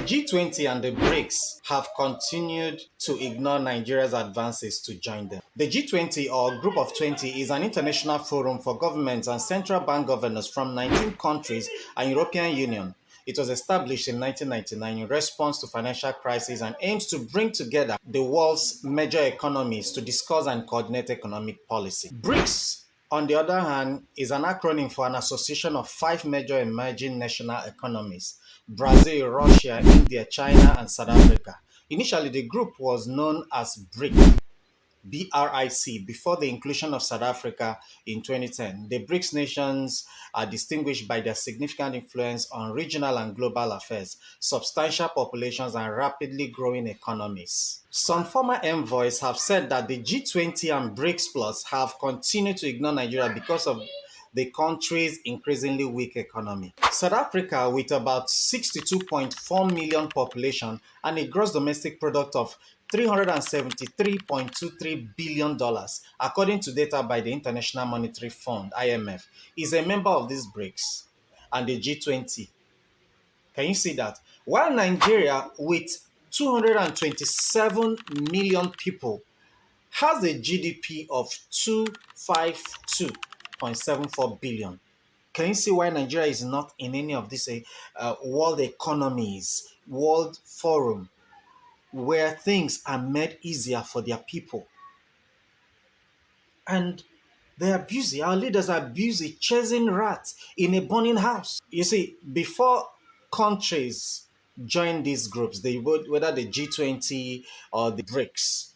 G20 and the BRICS have continued to ignore Nigeria's advances to join them. The G20, or Group of 20, is an international forum for governments and central bank governors from 19 countries and European Union. It was established in 1999 in response to financial crisis and aims to bring together the world's major economies to discuss and coordinate economic policy. BRICS, on the other hand, is an acronym for an association of 5 major emerging national economies: Brazil, Russia, India, China, and South Africa. Initially, the group was known as BRIC, before the inclusion of South Africa in 2010. The BRICS nations are distinguished by their significant influence on regional and global affairs, substantial populations, and rapidly growing economies. Some former envoys have said that the G20 and BRICS Plus have continued to ignore Nigeria because of the country's increasingly weak economy. South Africa, with about 62.4 million population and a gross domestic product of $373.23 billion, according to data by the International Monetary Fund, IMF, is a member of these BRICS and the G20. Can you see that? While Nigeria, with 227 million people, has a GDP of 252.74 billion. Can you see why Nigeria is not in any of these world economies, world forum, where things are made easier for their people? And they are busy, our leaders are busy chasing rats in a burning house. You see, before countries join these groups, whether the G20 or the BRICS,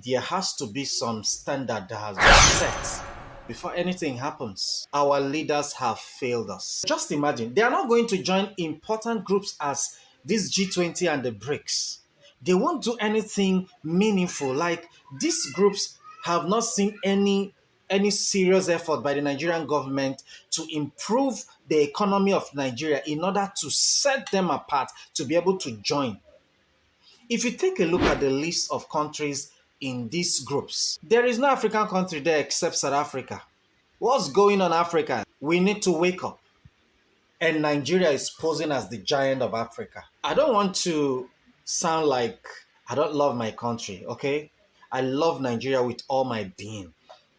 there has to be some standard that has been set before anything happens. Our leaders have failed us. Just imagine, they are not going to join important groups as this G20 and the BRICS. They won't do anything meaningful. Like, these groups have not seen any serious effort by the Nigerian government to improve the economy of Nigeria in order to set them apart to be able to join. If you take a look at the list of countries in these groups, there is no African country there except South Africa. What's going on, Africa? We need to wake up. And Nigeria is posing as the giant of Africa. I don't want to sound like I don't love my country, okay? I love Nigeria with all my being.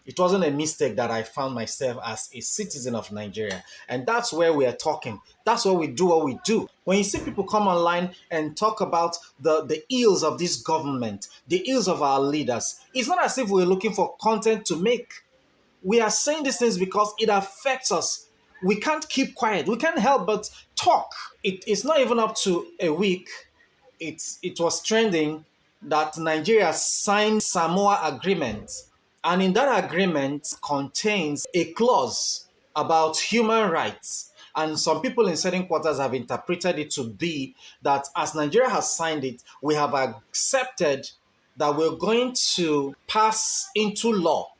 It wasn't a mistake that I found myself as a citizen of Nigeria. And that's where we are talking. That's why we do what we do. When you see people come online and talk about the ills of this government, the ills of our leaders, it's not as if we're looking for content to make. We are saying these things because it affects us. We can't keep quiet. We can't help but talk. It's not even up to a week. It was trending that Nigeria signed Samoa Agreement. And in that agreement contains a clause about human rights. And some people in certain quarters have interpreted it to be that as Nigeria has signed it, we have accepted that we're going to pass into law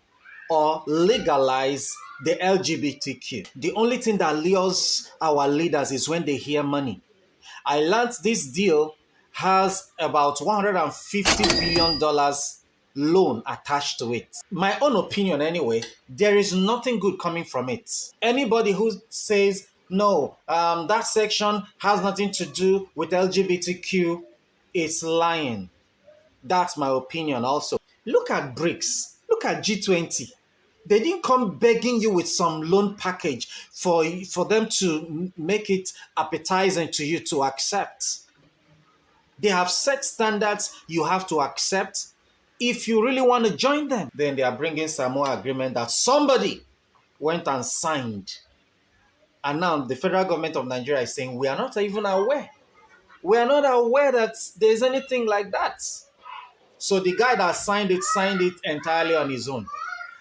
or legalize the LGBTQ. The only thing that lures our leaders is when they hear money. I learned this deal has about $150 billion loan attached to it. My own opinion anyway, there is nothing good coming from it. Anybody who says, no, that section has nothing to do with LGBTQ is lying. That's my opinion also. Look at BRICS. Look at G20. They didn't come begging you with some loan package for them to make it appetizing to you to accept. They have set standards you have to accept. If you really want to join them, then they are bringing Samoa Agreement that somebody went and signed. And now the federal government of Nigeria is saying, we are not even aware. We are not aware that there's anything like that. So the guy that signed it entirely on his own.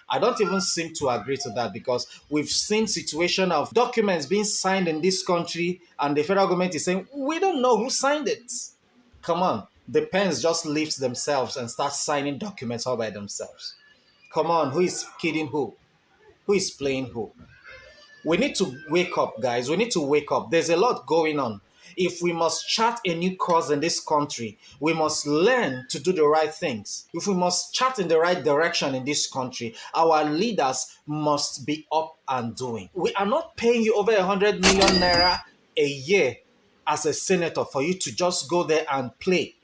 I don't even seem to agree to that, because we've seen situation of documents being signed in this country and the federal government is saying, we don't know who signed it. Come on. The pens just lift themselves and start signing documents all by themselves. Come on, who is kidding who? Who is playing who? We need to wake up, guys. We need to wake up. There's a lot going on. If we must chart a new course in this country, we must learn to do the right things. If we must chart in the right direction in this country, our leaders must be up and doing. We are not paying you over 100 million naira a year as a senator for you to just go there and play.